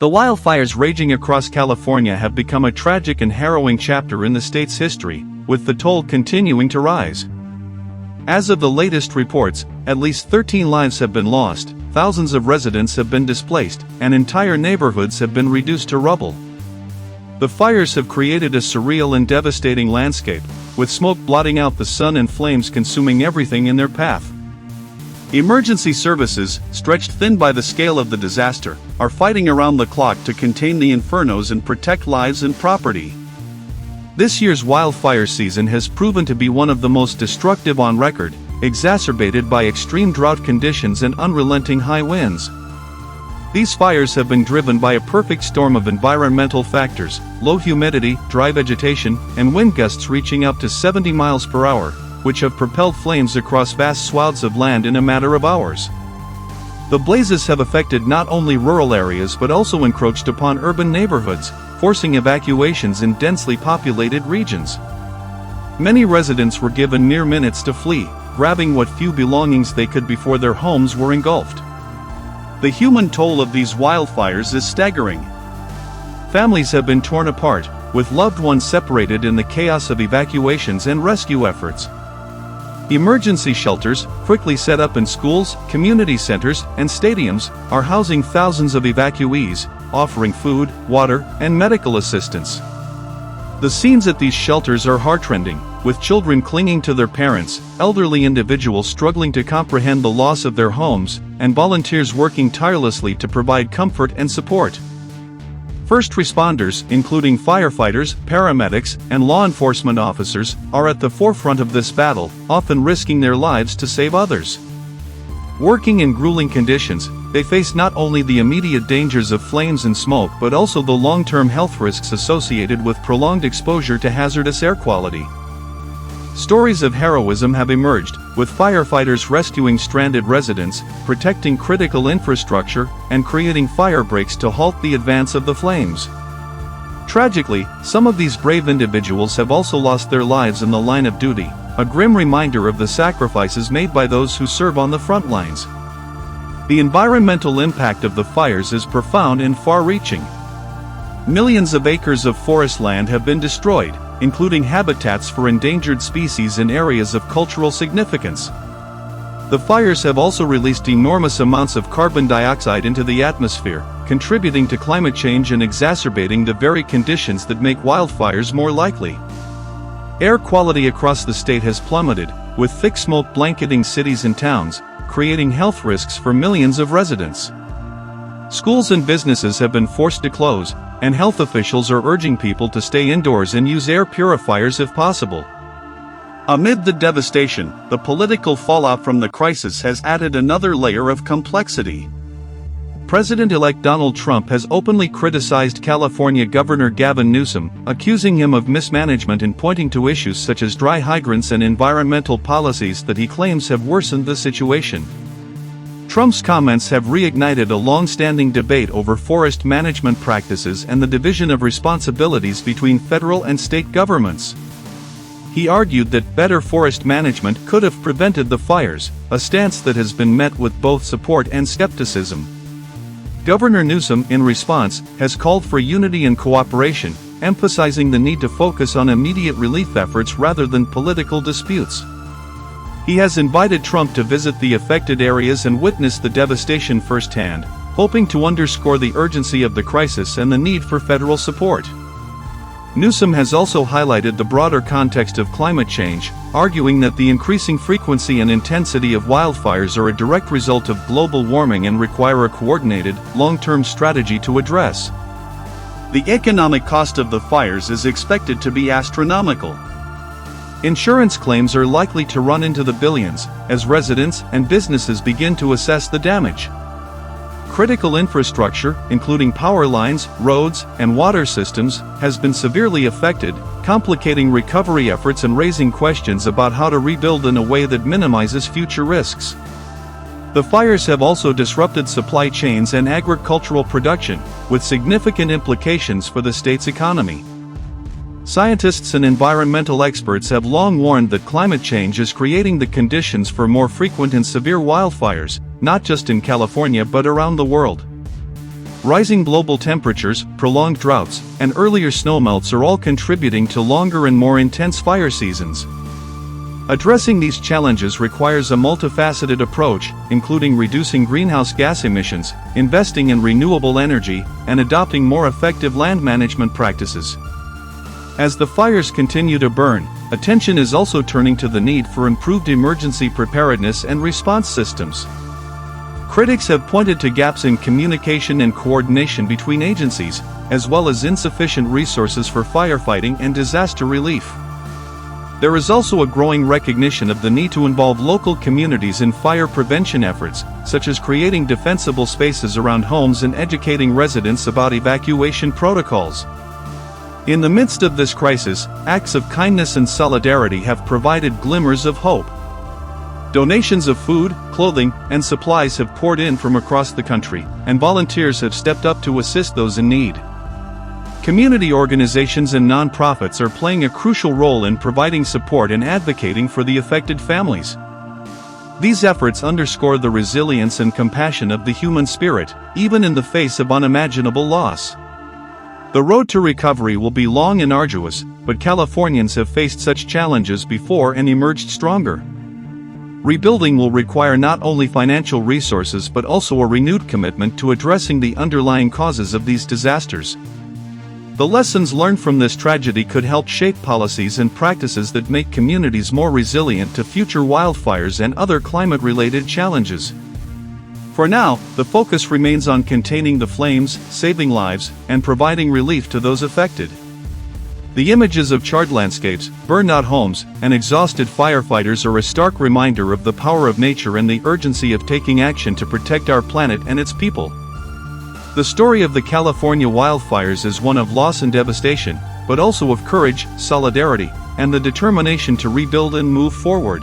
The wildfires raging across California have become a tragic and harrowing chapter in the state's history, with the toll continuing to rise. As of the latest reports, at least 13 lives have been lost, thousands of residents have been displaced, and entire neighborhoods have been reduced to rubble. The fires have created a surreal and devastating landscape, with smoke blotting out the sun and flames consuming everything in their path. Emergency services, stretched thin by the scale of the disaster, are fighting around the clock to contain the infernos and protect lives and property. This year's wildfire season has proven to be one of the most destructive on record, exacerbated by extreme drought conditions and unrelenting high winds. These fires have been driven by a perfect storm of environmental factors: low humidity, dry vegetation, and wind gusts reaching up to 70 miles per hour, which have propelled flames across vast swaths of land in a matter of hours. The blazes have affected not only rural areas but also encroached upon urban neighborhoods, forcing evacuations in densely populated regions. Many residents were given mere minutes to flee, grabbing what few belongings they could before their homes were engulfed. The human toll of these wildfires is staggering. Families have been torn apart, with loved ones separated in the chaos of evacuations and rescue efforts. Emergency shelters, quickly set up in schools, community centers, and stadiums, are housing thousands of evacuees, offering food, water, and medical assistance. The scenes at these shelters are heartrending, with children clinging to their parents, elderly individuals struggling to comprehend the loss of their homes, and volunteers working tirelessly to provide comfort and support. First responders, including firefighters, paramedics, and law enforcement officers, are at the forefront of this battle, often risking their lives to save others. Working in grueling conditions, they face not only the immediate dangers of flames and smoke but also the long-term health risks associated with prolonged exposure to hazardous air quality. Stories of heroism have emerged, with firefighters rescuing stranded residents, protecting critical infrastructure, and creating fire breaks to halt the advance of the flames. Tragically, some of these brave individuals have also lost their lives in the line of duty, a grim reminder of the sacrifices made by those who serve on the front lines. The environmental impact of the fires is profound and far-reaching. Millions of acres of forest land have been destroyed, including habitats for endangered species in areas of cultural significance. The fires have also released enormous amounts of carbon dioxide into the atmosphere, contributing to climate change and exacerbating the very conditions that make wildfires more likely. Air quality across the state has plummeted, with thick smoke blanketing cities and towns, creating health risks for millions of residents. Schools and businesses have been forced to close, and health officials are urging people to stay indoors and use air purifiers if possible. Amid the devastation, the political fallout from the crisis has added another layer of complexity. President-elect Donald Trump has openly criticized California Governor Gavin Newsom, accusing him of mismanagement and pointing to issues such as dry hydrants and environmental policies that he claims have worsened the situation. Trump's comments have reignited a long-standing debate over forest management practices and the division of responsibilities between federal and state governments. He argued that better forest management could have prevented the fires, a stance that has been met with both support and skepticism. Governor Newsom, in response, has called for unity and cooperation, emphasizing the need to focus on immediate relief efforts rather than political disputes. He has invited Trump to visit the affected areas and witness the devastation firsthand, hoping to underscore the urgency of the crisis and the need for federal support. Newsom has also highlighted the broader context of climate change, arguing that the increasing frequency and intensity of wildfires are a direct result of global warming and require a coordinated, long-term strategy to address. The economic cost of the fires is expected to be astronomical. Insurance claims are likely to run into the billions, as residents and businesses begin to assess the damage. Critical infrastructure, including power lines, roads, and water systems, has been severely affected, complicating recovery efforts and raising questions about how to rebuild in a way that minimizes future risks. The fires have also disrupted supply chains and agricultural production, with significant implications for the state's economy. Scientists and environmental experts have long warned that climate change is creating the conditions for more frequent and severe wildfires, not just in California but around the world. Rising global temperatures, prolonged droughts, and earlier snowmelts are all contributing to longer and more intense fire seasons. Addressing these challenges requires a multifaceted approach, including reducing greenhouse gas emissions, investing in renewable energy, and adopting more effective land management practices. As the fires continue to burn, attention is also turning to the need for improved emergency preparedness and response systems. Critics have pointed to gaps in communication and coordination between agencies, as well as insufficient resources for firefighting and disaster relief. There is also a growing recognition of the need to involve local communities in fire prevention efforts, such as creating defensible spaces around homes and educating residents about evacuation protocols. In the midst of this crisis, acts of kindness and solidarity have provided glimmers of hope. Donations of food, clothing, and supplies have poured in from across the country, and volunteers have stepped up to assist those in need. Community organizations and nonprofits are playing a crucial role in providing support and advocating for the affected families. These efforts underscore the resilience and compassion of the human spirit, even in the face of unimaginable loss. The road to recovery will be long and arduous, but Californians have faced such challenges before and emerged stronger. Rebuilding will require not only financial resources but also a renewed commitment to addressing the underlying causes of these disasters. The lessons learned from this tragedy could help shape policies and practices that make communities more resilient to future wildfires and other climate-related challenges. For now, the focus remains on containing the flames, saving lives, and providing relief to those affected. The images of charred landscapes, burned-out homes, and exhausted firefighters are a stark reminder of the power of nature and the urgency of taking action to protect our planet and its people. The story of the California wildfires is one of loss and devastation, but also of courage, solidarity, and the determination to rebuild and move forward.